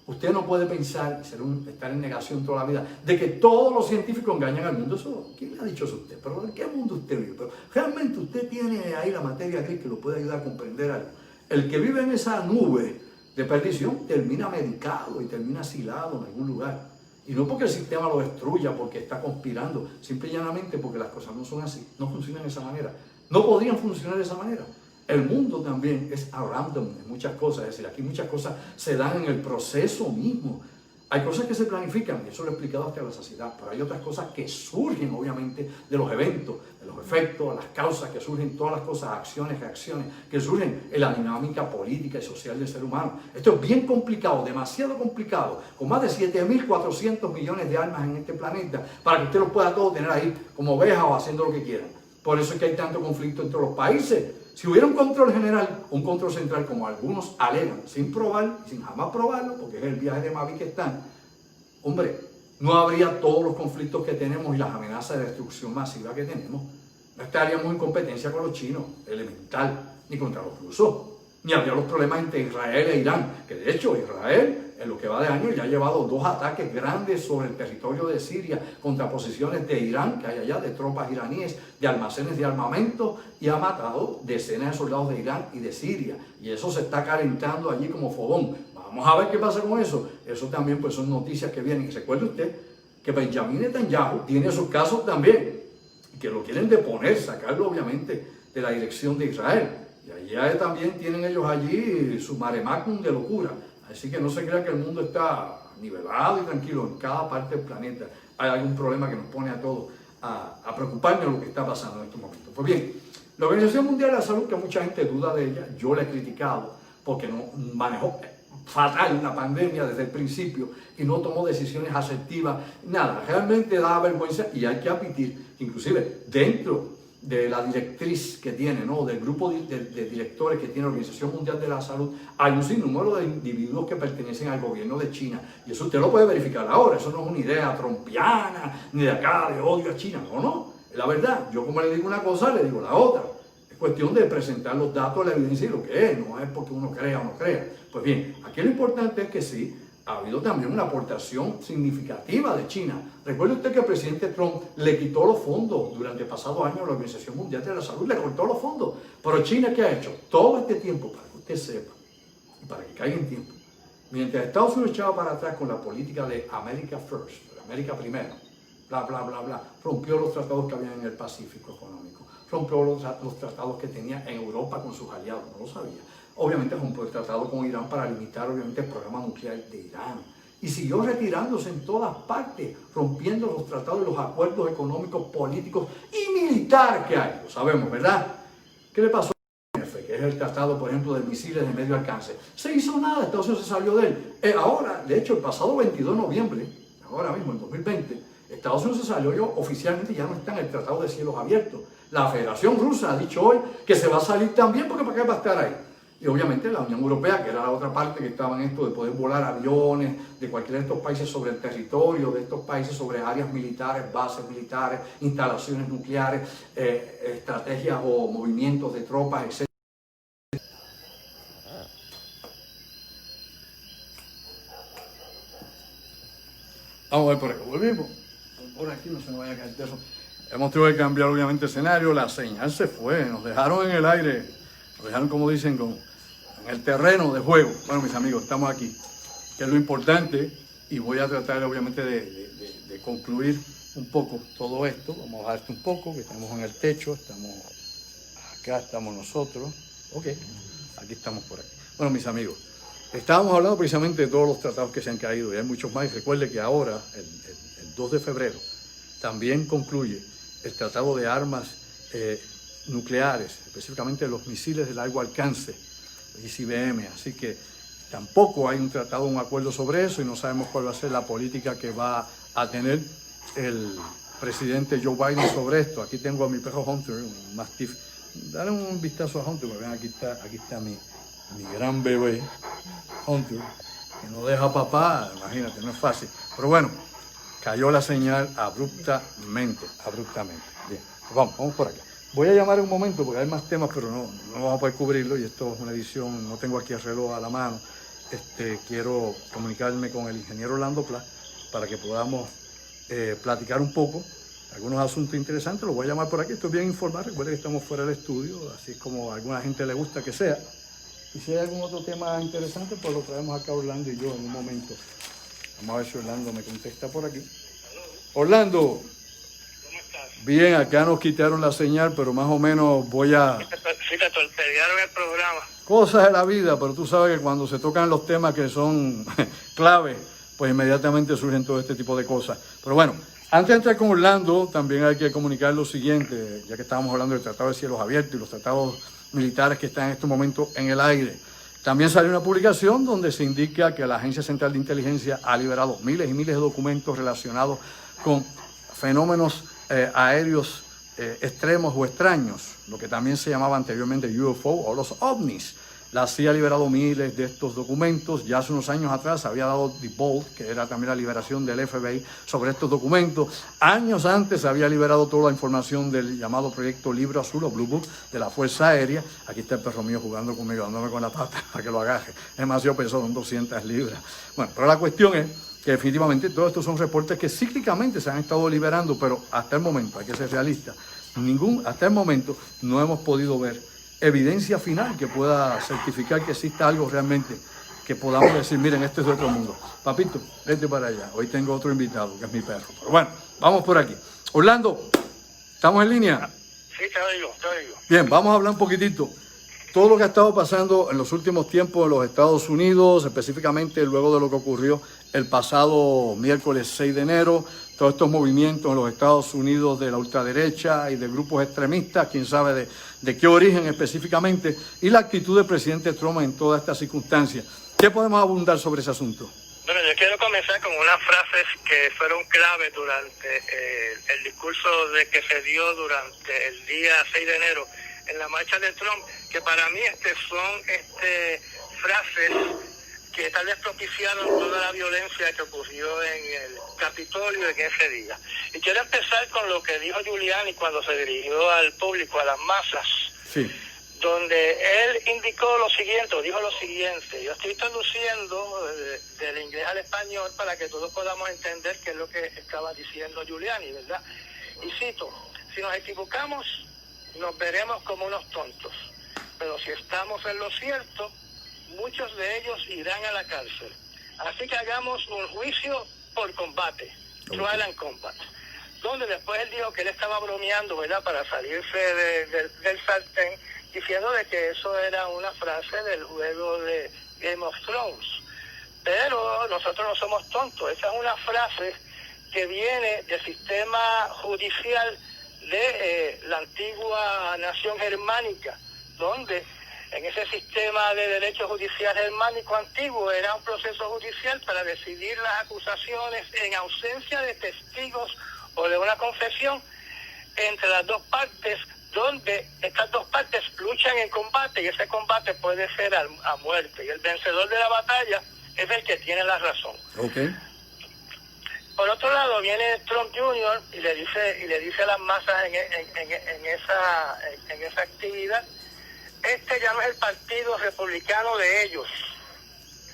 Usted no puede pensar, estar en negación toda la vida, de que todos los científicos engañan al mundo. Eso, ¿quién le ha dicho eso a usted? ¿Pero en qué mundo usted vive? Pero realmente usted tiene ahí la materia gris que lo puede ayudar a comprender algo. El que vive en esa nube de perdición termina medicado y termina asilado en algún lugar. Y no porque el sistema lo destruya, porque está conspirando, simple y llanamente porque las cosas no son así, no funcionan de esa manera. No podrían funcionar de esa manera. El mundo también es a random en muchas cosas, es decir, aquí muchas cosas se dan en el proceso mismo. Hay cosas que se planifican, y eso lo he explicado hasta la saciedad, pero hay otras cosas que surgen obviamente de los eventos, de los efectos, las causas que surgen, todas las cosas, acciones, reacciones, que surgen en la dinámica política y social del ser humano. Esto es bien complicado, demasiado complicado, con más de 7.400 millones de almas en este planeta, para que usted los pueda todos tener ahí como ovejas o haciendo lo que quieran. Por eso es que hay tanto conflicto entre los países. Si hubiera un control general, un control central, como algunos alegan, sin probar, sin jamás probarlo, porque es el viaje de Mavi que están, hombre, no habría todos los conflictos que tenemos y las amenazas de destrucción masiva que tenemos. No estaríamos en competencia con los chinos, elemental, ni contra los rusos, ni habría los problemas entre Israel e Irán, que de hecho Israel, en lo que va de año, ya ha llevado 2 ataques grandes sobre el territorio de Siria contra posiciones de Irán, que hay allá, de tropas iraníes, de almacenes de armamento, y ha matado decenas de soldados de Irán y de Siria. Y eso se está calentando allí como fogón. Vamos Vamos a ver qué pasa con eso. Eso también pues son noticias que vienen. Y recuerde usted que Benjamin Netanyahu tiene esos casos también, que lo quieren deponer, sacarlo obviamente de la dirección de Israel. Y allá también tienen ellos allí su mare magnum de locura. Así que no se crea que el mundo está nivelado y tranquilo. En cada parte del planeta hay algún problema que nos pone a todos a preocuparnos de lo que está pasando en estos momentos. Pues bien, la Organización Mundial de la Salud, que mucha gente duda de ella, yo la he criticado porque no manejó fatal la pandemia desde el principio y no tomó decisiones asertivas, nada, realmente da vergüenza y hay que admitir, inclusive dentro de la directriz que tiene, ¿no? Del grupo de directores que tiene la Organización Mundial de la Salud, hay un sinnúmero de individuos que pertenecen al gobierno de China. Y eso usted lo puede verificar ahora, eso no es una idea trompiana, ni de acá, de odio a China, no. Es la verdad, yo como le digo una cosa, le digo la otra. Es cuestión de presentar los datos, la evidencia y lo que es, no es porque uno crea o no crea. Pues bien, aquí lo importante es que sí, ha habido también una aportación significativa de China. Recuerde usted que el presidente Trump le quitó los fondos durante el pasado año a la Organización Mundial de la Salud, le cortó los fondos. Pero China, ¿qué ha hecho? Todo este tiempo, para que usted sepa, y para que caiga en tiempo, mientras Estados Unidos echaba para atrás con la política de America First, América primero, bla, bla, bla, bla, rompió los tratados que había en el Pacífico económico, rompió los tratados que tenía en Europa con sus aliados, no lo sabía. Obviamente rompió el tratado con Irán para limitar obviamente el programa nuclear de Irán. Y siguió retirándose en todas partes, rompiendo los tratados y los acuerdos económicos, políticos y militares que hay. Lo sabemos, ¿verdad? ¿Qué le pasó a INF, que es el tratado, por ejemplo, de misiles de medio alcance? Se hizo nada, Estados Unidos se salió de él. Ahora, de hecho, el pasado 22 de noviembre, ahora mismo, en 2020, Estados Unidos se salió oficialmente, ya no está en el Tratado de Cielos Abiertos. La Federación Rusa ha dicho hoy que se va a salir también, porque ¿para qué va a estar ahí? Y obviamente la Unión Europea, que era la otra parte que estaba en esto de poder volar aviones de cualquiera de estos países sobre el territorio de estos países, sobre áreas militares, bases militares, instalaciones nucleares, estrategias o movimientos de tropas, etc. Vamos a ver por aquí, volvimos. Por aquí no se nos vaya a caer eso. Hemos tenido que cambiar obviamente escenario, la señal se fue, nos dejaron en el aire, nos dejaron como dicen en el terreno de juego. Bueno, mis amigos, estamos aquí, que es lo importante, y voy a tratar obviamente de concluir un poco todo esto. Vamos a bajar esto un poco, que estamos en el techo, estamos acá, estamos nosotros, ok, aquí estamos por aquí. Bueno, mis amigos, estábamos hablando precisamente de todos los tratados que se han caído, y hay muchos más. Recuerde que ahora, el 2 de febrero, también concluye el tratado de armas nucleares, específicamente los misiles de largo alcance, ICBM, así que tampoco hay un tratado, un acuerdo sobre eso, y no sabemos cuál va a ser la política que va a tener el presidente Joe Biden sobre esto. Aquí tengo a mi perro Hunter, un mastiff. Dale un vistazo a Hunter, porque ven, aquí está mi gran bebé Hunter, que no deja papá, imagínate, no es fácil. Pero bueno, cayó la señal abruptamente. Bien, vamos por aquí. Voy a llamar en un momento porque hay más temas, pero no vamos a poder cubrirlo, y esto es una edición, no tengo aquí el reloj a la mano. Quiero comunicarme con el ingeniero Orlando Pla para que podamos platicar un poco algunos asuntos interesantes. Lo voy a llamar por aquí, estoy bien informado. Recuerden que estamos fuera del estudio, así como a alguna gente le gusta que sea. Y si hay algún otro tema interesante, pues lo traemos acá Orlando y yo en un momento. Vamos a ver si Orlando me contesta por aquí. Orlando. ¿Cómo estás? Bien, acá nos quitaron la señal, pero más o menos voy a... Sí, te torpedearon el programa. Cosas de la vida, pero tú sabes que cuando se tocan los temas que son clave, pues inmediatamente surgen todo este tipo de cosas. Pero bueno, antes de entrar con Orlando, también hay que comunicar lo siguiente, ya que estábamos hablando del Tratado de Cielos Abiertos y los tratados militares que están en este momento en el aire. También salió una publicación donde se indica que la Agencia Central de Inteligencia ha liberado miles y miles de documentos relacionados con fenómenos aéreos extremos o extraños, lo que también se llamaba anteriormente UFO o los ovnis. La CIA ha liberado miles de estos documentos. Ya hace unos años atrás había dado default, que era también la liberación del FBI sobre estos documentos. Años antes había liberado toda la información del llamado proyecto Libro Azul o Blue Book de la Fuerza Aérea. Aquí está el perro mío jugando conmigo, dándome con la pata para que lo agarre. Es demasiado pesado, son 200 libras. Bueno, pero la cuestión es que definitivamente todos estos son reportes que cíclicamente se han estado liberando, pero hasta el momento, hay que ser realista, hasta el momento no hemos podido ver evidencia final que pueda certificar que exista algo realmente que podamos decir, miren, esto es de otro mundo. Papito, vete para allá. Hoy tengo otro invitado, que es mi perro. Pero bueno, vamos por aquí. Orlando, ¿estamos en línea? Sí, te oigo. Bien, vamos a hablar un poquitito. Todo lo que ha estado pasando en los últimos tiempos en los Estados Unidos, específicamente luego de lo que ocurrió el pasado miércoles 6 de enero, todos estos movimientos en los Estados Unidos de la ultraderecha y de grupos extremistas, quién sabe de qué origen específicamente, y la actitud del presidente Trump en todas estas circunstancias. ¿Qué podemos abundar sobre ese asunto? Bueno, yo quiero comenzar con unas frases que fueron clave durante el discurso que se dio durante el día 6 de enero en la marcha de Trump, que para mí son frases que tal vez propiciaron toda la violencia que ocurrió en el Capitolio en ese día. Y quiero empezar con lo que dijo Giuliani cuando se dirigió al público, a las masas, sí, donde él dijo lo siguiente, yo estoy traduciendo del inglés al español para que todos podamos entender qué es lo que estaba diciendo Giuliani, ¿verdad? Y cito, si nos equivocamos, nos veremos como unos tontos, pero si estamos en lo cierto, muchos de ellos irán a la cárcel. Así que hagamos un juicio por combate, trial and combat, donde después él dijo que él estaba bromeando, ¿verdad?, para salirse del sartén, diciendo de que eso era una frase del juego de Game of Thrones. Pero nosotros no somos tontos, esa es una frase que viene del sistema judicial de la antigua nación germánica, donde en ese sistema de derecho judicial germánico antiguo era un proceso judicial para decidir las acusaciones en ausencia de testigos o de una confesión entre las dos partes, donde estas dos partes luchan en combate y ese combate puede ser a muerte y el vencedor de la batalla es el que tiene la razón. Okay. Por otro lado viene Trump Jr. y le dice a las masas en esa actividad, este ya no es el partido republicano de ellos,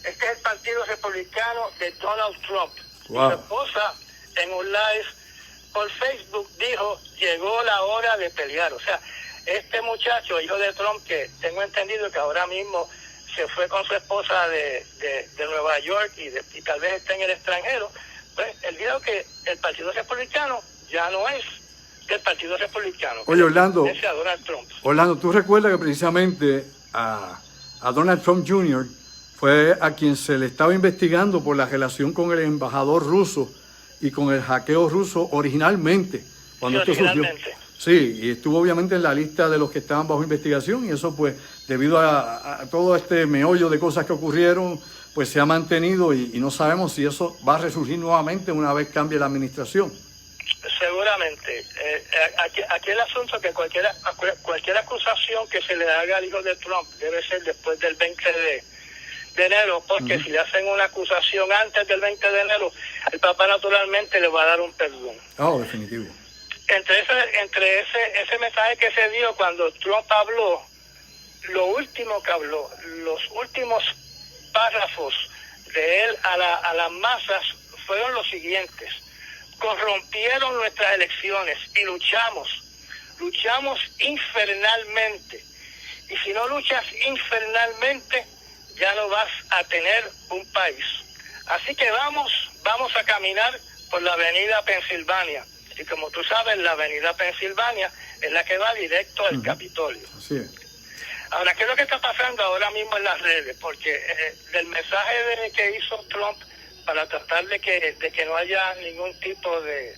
este es el partido republicano de Donald Trump. Wow. Mi esposa en un live por Facebook dijo, llegó la hora de pelear. O sea, este muchacho, hijo de Trump, que tengo entendido que ahora mismo se fue con su esposa de Nueva York y tal vez esté en el extranjero, pues él dijo que el Partido Republicano ya no es del Partido Republicano. Oye, Orlando, a Donald Trump. Orlando, ¿tú recuerdas que precisamente a Donald Trump Jr. fue a quien se le estaba investigando por la relación con el embajador ruso y con el hackeo ruso originalmente, cuando esto surgió? Sí, y estuvo obviamente en la lista de los que estaban bajo investigación, y eso pues debido a todo este meollo de cosas que ocurrieron, pues se ha mantenido y no sabemos si eso va a resurgir nuevamente una vez cambie la administración. Seguramente. Aquí el asunto es que cualquier acusación que se le haga al hijo de Trump debe ser después del 20 de enero, porque si le hacen una acusación antes del 20 de enero, el papá naturalmente le va a dar un perdón. Oh, definitivo. Entre ese mensaje que se dio cuando Trump habló, lo último que habló, los últimos párrafos de él a las masas fueron los siguientes: corrompieron nuestras elecciones y luchamos infernalmente, y si no luchas infernalmente ya no vas a tener un país. Así que vamos a caminar por la avenida Pensilvania, y como tú sabes, la avenida Pensilvania es la que va directo al Capitolio. Así es. Ahora, ¿qué es lo que está pasando ahora mismo en las redes? Porque del mensaje que hizo Trump para tratar de que no haya ningún tipo de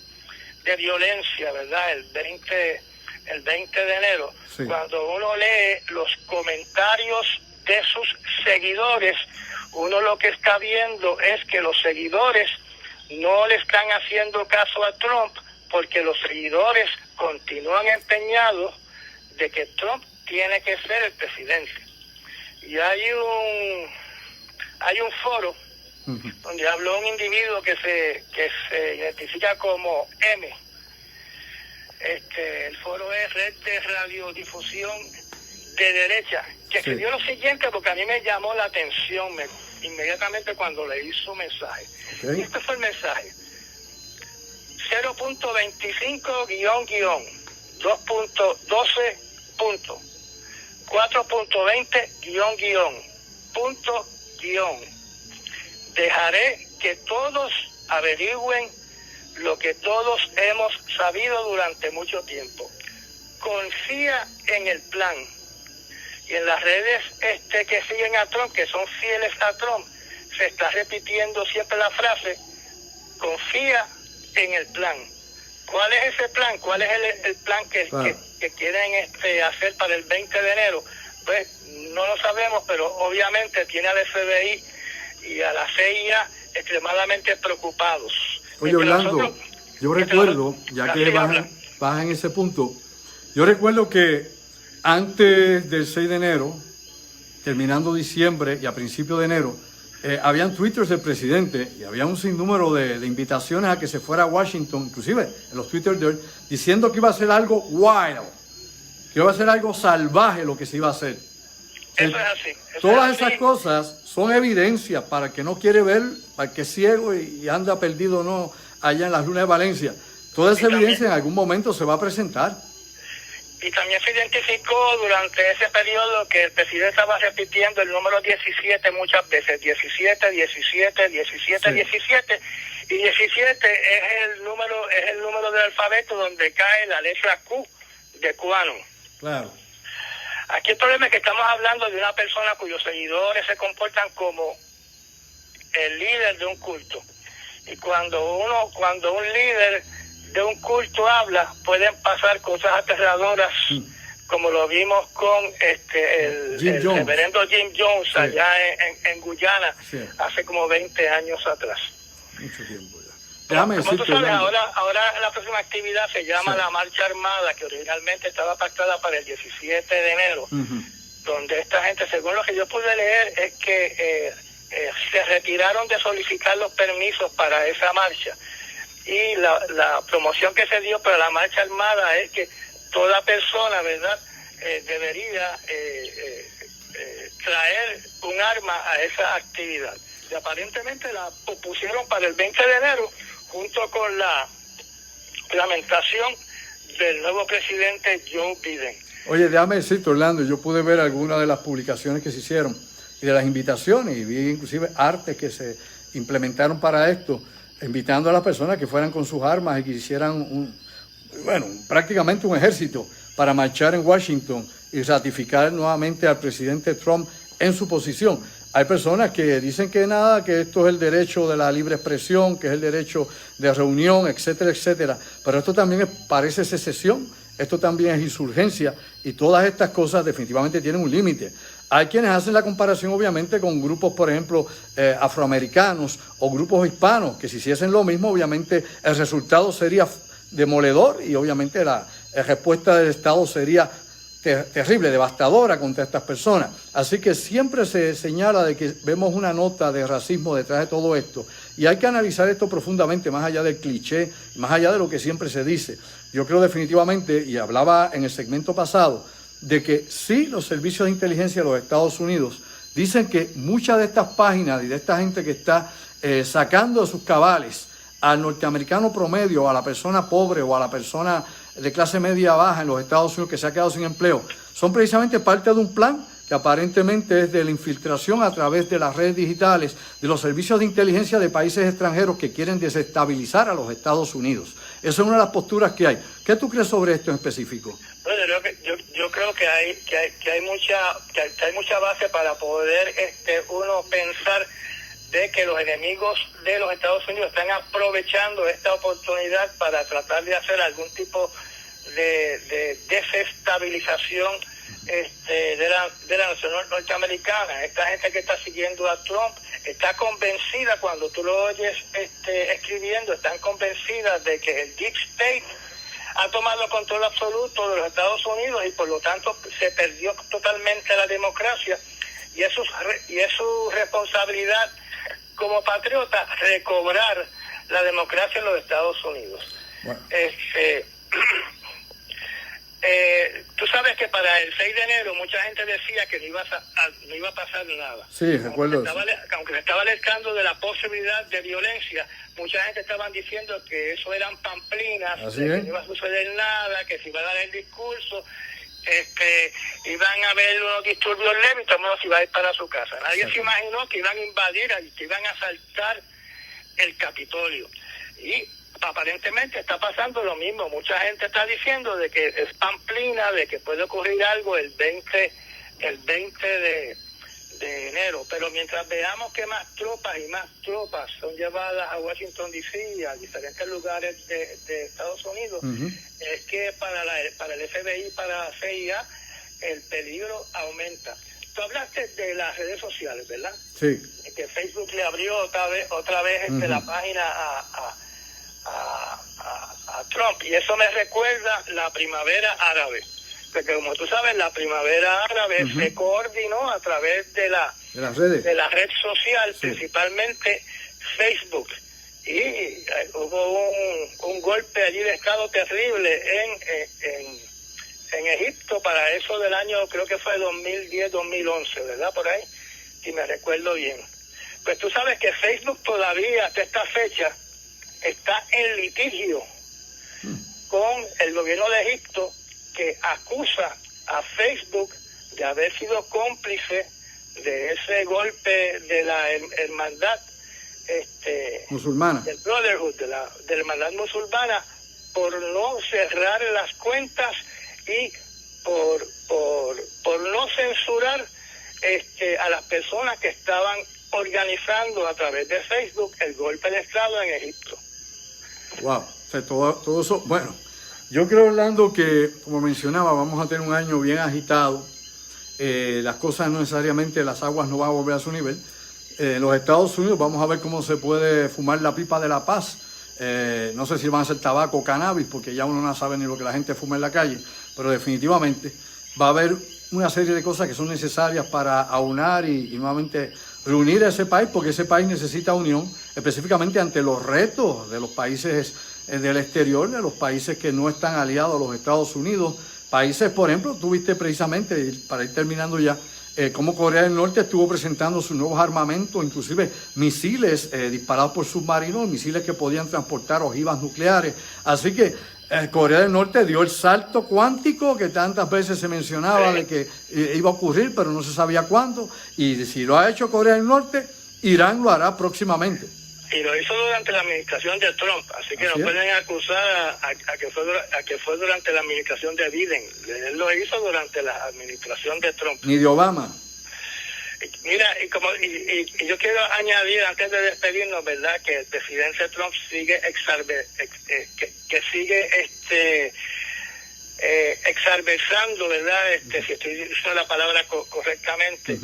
violencia, ¿verdad? El 20 de enero, sí. Cuando uno lee los comentarios de sus seguidores, uno lo que está viendo es que los seguidores no le están haciendo caso a Trump, porque los seguidores continúan empeñados de que Trump tiene que ser el presidente. Y hay un foro donde habló un individuo que se identifica como M. El foro es Red de Radiodifusión de Derecha, que escribió lo siguiente, porque a mí me llamó la atención inmediatamente cuando leí su mensaje. Okay. Y este fue el mensaje: 0.25-2.12. 4.20 _. dejaré que todos averigüen lo que todos hemos sabido durante mucho tiempo. Confía en el plan. Y en las redes que siguen a Trump, que son fieles a Trump, se está repitiendo siempre la frase, confía en el plan. ¿Cuál es ese plan? ¿Cuál es el plan que quieren hacer para el 20 de enero? Pues no lo sabemos, pero obviamente tiene al FBI y a la CIA extremadamente preocupados. Oye, Orlando, yo recuerdo, ya que vas en ese punto, yo recuerdo que antes del 6 de enero, terminando diciembre y a principios de enero, habían twitters del presidente y había un sinnúmero de invitaciones a que se fuera a Washington, inclusive en los twitters de él, diciendo que iba a ser algo wild, que iba a ser algo salvaje lo que se iba a hacer. Eso es así. Todas esas cosas son evidencia para el que no quiere ver, para el que es ciego y anda perdido no allá en las lunas de Valencia. Toda esa evidencia en algún momento se va a presentar. Y también se identificó durante ese periodo que el presidente estaba repitiendo el número 17 muchas veces, 17, 17, 17, sí. 17, y 17 es el número del alfabeto donde cae la letra Q de cubano. Claro. Aquí el problema es que estamos hablando de una persona cuyos seguidores se comportan como el líder de un culto. Y cuando un líder de un culto habla, pueden pasar cosas aterradoras, como lo vimos con el reverendo Jim Jones, sí, allá en Guyana, sí, hace como 20 años atrás. Mucho tiempo ya. Déjame como tú sabes, ahora la próxima actividad se llama, sí, la Marcha Armada, que originalmente estaba pactada para el 17 de enero, donde esta gente, según lo que yo pude leer, es que se retiraron de solicitar los permisos para esa marcha. Y la promoción que se dio para la Marcha Armada es que toda persona, ¿verdad?, debería traer un arma a esa actividad. Y aparentemente la pusieron para el 20 de enero, junto con la lamentación del nuevo presidente Joe Biden. Oye, déjame decirte, Orlando, yo pude ver algunas de las publicaciones que se hicieron y de las invitaciones, y vi inclusive artes que se implementaron para esto, invitando a las personas que fueran con sus armas y que hicieran prácticamente un ejército para marchar en Washington y ratificar nuevamente al presidente Trump en su posición. Hay personas que dicen que nada, que esto es el derecho de la libre expresión, que es el derecho de reunión, etcétera, etcétera. Pero esto también parece secesión, esto también es insurgencia, y todas estas cosas definitivamente tienen un límite. Hay quienes hacen la comparación, obviamente, con grupos, por ejemplo, afroamericanos o grupos hispanos, que si hiciesen lo mismo, obviamente el resultado sería demoledor y obviamente la respuesta del Estado sería terrible, devastadora contra estas personas. Así que siempre se señala de que vemos una nota de racismo detrás de todo esto, y hay que analizar esto profundamente, más allá del cliché, más allá de lo que siempre se dice. Yo creo definitivamente, y hablaba en el segmento pasado, de que sí, los servicios de inteligencia de los Estados Unidos dicen que muchas de estas páginas y de esta gente que está sacando de sus cabales al norteamericano promedio, a la persona pobre o a la persona de clase media baja en los Estados Unidos que se ha quedado sin empleo, son precisamente parte de un plan que aparentemente es de la infiltración a través de las redes digitales de los servicios de inteligencia de países extranjeros que quieren desestabilizar a los Estados Unidos. Esa es una de las posturas que hay. ¿Qué tú crees sobre esto en específico? Bueno, yo creo que hay mucha base para poder uno pensar de que los enemigos de los Estados Unidos están aprovechando esta oportunidad para tratar de hacer algún tipo de desestabilización de la nación norteamericana. Esta gente que está siguiendo a Trump está convencida, cuando tú lo oyes escribiendo, están convencidas de que el Deep State ha tomado control absoluto de los Estados Unidos y por lo tanto se perdió totalmente la democracia, y es su responsabilidad como patriota recobrar la democracia en los Estados Unidos. Bueno. Tú sabes que para el 6 de enero mucha gente decía que no iba a pasar nada. Sí, recuerdo. Aunque se estaba alertando de la posibilidad de violencia, mucha gente estaban diciendo que eso eran pamplinas, que no iba a suceder nada, que se iba a dar el discurso. iban a haber unos disturbios leves y todo el mundo se iba a ir para su casa. Nadie Exacto. se imaginó que iban a invadir, que iban a asaltar el Capitolio. Y aparentemente está pasando lo mismo. Mucha gente está diciendo de que es pamplina, de que puede ocurrir algo el 20 de enero. Pero mientras veamos que más tropas y más tropas son llevadas a Washington D.C. y a diferentes lugares de Estados Unidos, es que para el FBI, para la CIA, el peligro aumenta. Tú hablaste de las redes sociales, ¿verdad? Sí. Que Facebook le abrió otra vez la página a Trump, y eso me recuerda la primavera árabe, porque como tú sabes, la primavera árabe se coordinó a través de la red social, principalmente Facebook, y hubo un golpe allí de estado terrible en Egipto para eso del año, creo que fue 2010-2011, ¿verdad? Por ahí, si me recuerdo bien. Pues tú sabes que Facebook todavía hasta esta fecha está en litigio con el gobierno de Egipto, que acusa a Facebook de haber sido cómplice de ese golpe de la hermandad musulmana, del Brotherhood, de la hermandad musulmana, por no cerrar las cuentas y por no censurar a las personas que estaban organizando a través de Facebook el golpe de Estado en Egipto. Wow, o sea, todo eso, bueno, yo creo, Orlando, que como mencionaba, vamos a tener un año bien agitado. Las cosas no necesariamente, las aguas no van a volver a su nivel. En los Estados Unidos vamos a ver cómo se puede fumar la pipa de la paz. No sé si van a ser tabaco o cannabis, porque ya uno no sabe ni lo que la gente fuma en la calle, pero definitivamente va a haber una serie de cosas que son necesarias para aunar y nuevamente reunir a ese país, porque ese país necesita unión, específicamente ante los retos de los países del exterior, de los países que no están aliados a los Estados Unidos. Países, por ejemplo, tuviste precisamente, para ir terminando ya, cómo Corea del Norte estuvo presentando sus nuevos armamentos, inclusive misiles disparados por submarinos, misiles que podían transportar ojivas nucleares. Así que Corea del Norte dio el salto cuántico que tantas veces se mencionaba de que iba a ocurrir, pero no se sabía cuándo. Y si lo ha hecho Corea del Norte, Irán lo hará próximamente. Y lo hizo durante la administración de Trump, así que no pueden acusar a que fue durante la administración de Biden. Él lo hizo durante la administración de Trump. Ni de Obama. Mira, y yo quiero añadir, antes de despedirnos, ¿verdad?, que el presidente Trump sigue exalversando, ¿verdad?, si estoy diciendo la palabra correctamente,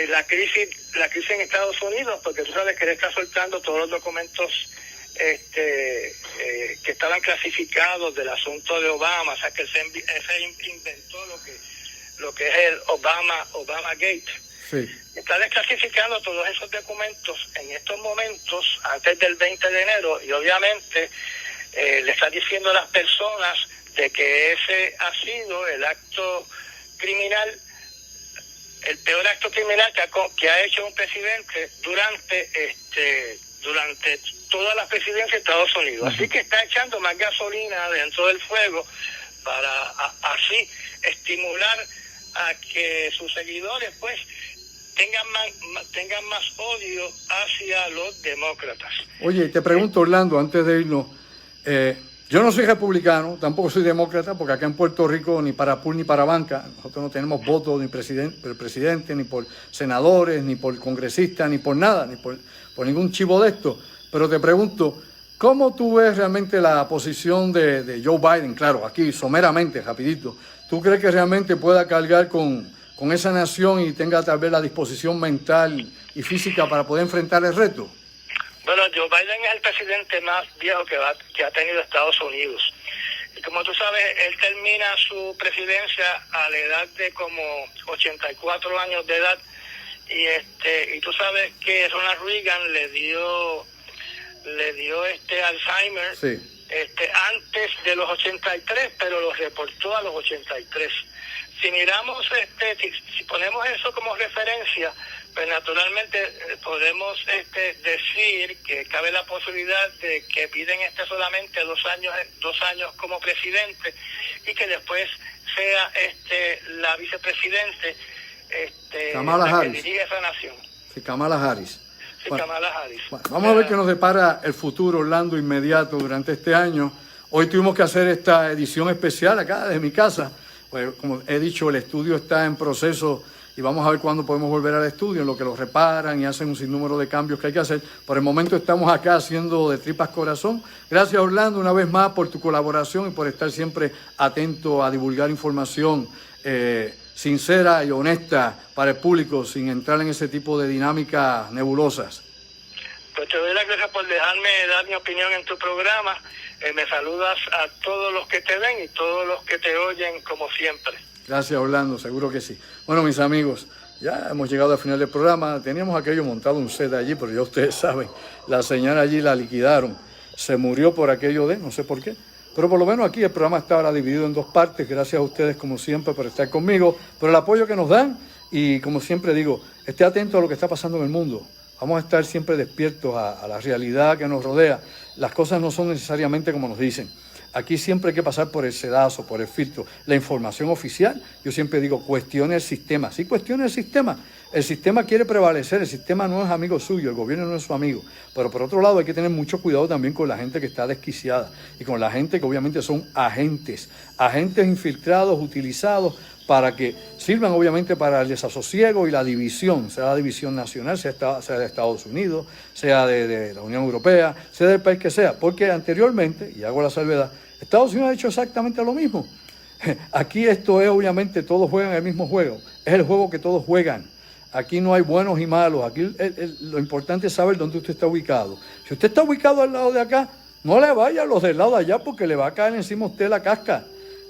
la crisis en Estados Unidos, porque tú sabes que él está soltando todos los documentos que estaban clasificados del asunto de Obama, o sea que él se inventó lo que es el Obama Gate. Sí. Está desclasificando todos esos documentos en estos momentos, antes del 20 de enero, y obviamente le está diciendo a las personas de que ese ha sido el acto criminal, el peor acto criminal que ha hecho un presidente durante toda la presidencia de Estados Unidos. Así que está echando más gasolina dentro del fuego para así estimular a que sus seguidores pues tengan más odio hacia los demócratas. Oye, te pregunto, Orlando, antes de irnos, yo no soy republicano, tampoco soy demócrata, porque acá en Puerto Rico ni para pool ni para banca, nosotros no tenemos votos ni por el presidente, ni por senadores, ni por congresistas, ni por nada, ni por ningún chivo de esto. Pero te pregunto, ¿cómo tú ves realmente la posición de Joe Biden? Claro, aquí someramente, rapidito. ¿Tú crees que realmente pueda cargar con esa nación y tenga tal vez la disposición mental y física para poder enfrentar el reto? Bueno, Joe Biden es el presidente más viejo que ha tenido Estados Unidos. Y como tú sabes, él termina su presidencia a la edad de como 84 años de edad. Y tú sabes que Ronald Reagan le dio Alzheimer, sí, antes de los 83, pero lo reportó a los 83. Si miramos, si ponemos eso como referencia, pues naturalmente podemos decir que cabe la posibilidad de que piden solamente 2 años como presidente y que después sea la vicepresidente Kamala la Harris. que dirige esa nación. Sí, Kamala Harris. Sí, Bueno, Kamala Harris. bueno, vamos a ver qué nos depara el futuro, Orlando, inmediato durante este año. Hoy tuvimos que hacer esta edición especial acá desde mi casa. Pues, como he dicho, el estudio está en proceso y vamos a ver cuándo podemos volver al estudio, en lo que lo reparan y hacen un sinnúmero de cambios que hay que hacer. Por el momento estamos acá haciendo de tripas corazón. Gracias, Orlando, una vez más por tu colaboración y por estar siempre atento a divulgar información sincera y honesta para el público, sin entrar en ese tipo de dinámicas nebulosas. Pues te doy las gracias por dejarme dar mi opinión en tu programa. Me saludas a todos los que te ven y todos los que te oyen, como siempre. Gracias, Orlando, seguro que sí. Bueno, mis amigos, ya hemos llegado al final del programa. Teníamos aquello montado un set allí, pero ya ustedes saben, la señora allí la liquidaron. Se murió por aquello de, no sé por qué. Pero por lo menos aquí el programa está ahora dividido en 2 partes. Gracias a ustedes, como siempre, por estar conmigo, por el apoyo que nos dan. Y como siempre digo, esté atento a lo que está pasando en el mundo. Vamos a estar siempre despiertos a la realidad que nos rodea. Las cosas no son necesariamente como nos dicen. Aquí siempre hay que pasar por el sedazo, por el filtro. La información oficial, yo siempre digo, cuestione el sistema. Sí, cuestione el sistema. El sistema quiere prevalecer, el sistema no es amigo suyo, el gobierno no es su amigo. Pero por otro lado hay que tener mucho cuidado también con la gente que está desquiciada y con la gente que obviamente son agentes infiltrados, utilizados para que sirvan obviamente para el desasosiego y la división, sea la división nacional, sea de Estados Unidos, sea de la Unión Europea, sea del país que sea, porque anteriormente, y hago la salvedad, Estados Unidos ha hecho exactamente lo mismo. Aquí esto es obviamente, todos juegan el mismo juego, es el juego que todos juegan. Aquí no hay buenos y malos, aquí lo importante es saber dónde usted está ubicado. Si usted está ubicado al lado de acá, no le vaya a los del lado de allá porque le va a caer encima a usted la casca.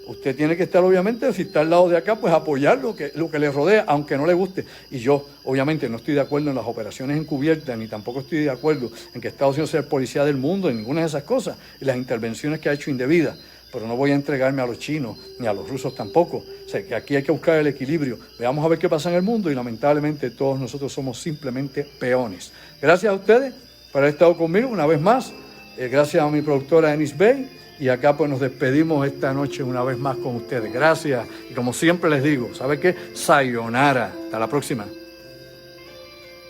Usted tiene que estar, obviamente, si está al lado de acá, pues apoyar lo que le rodea, aunque no le guste. Y yo, obviamente, no estoy de acuerdo en las operaciones encubiertas, ni tampoco estoy de acuerdo en que Estados Unidos sea el policía del mundo, en ninguna de esas cosas, y las intervenciones que ha hecho indebidas. Pero no voy a entregarme a los chinos, ni a los rusos tampoco. O sea, que aquí hay que buscar el equilibrio. Veamos a ver qué pasa en el mundo y lamentablemente todos nosotros somos simplemente peones. Gracias a ustedes por haber estado conmigo una vez más. Gracias a mi productora Enis Bay. Y acá pues nos despedimos esta noche una vez más con ustedes. Gracias. Y como siempre les digo, ¿sabe qué? Sayonara. Hasta la próxima.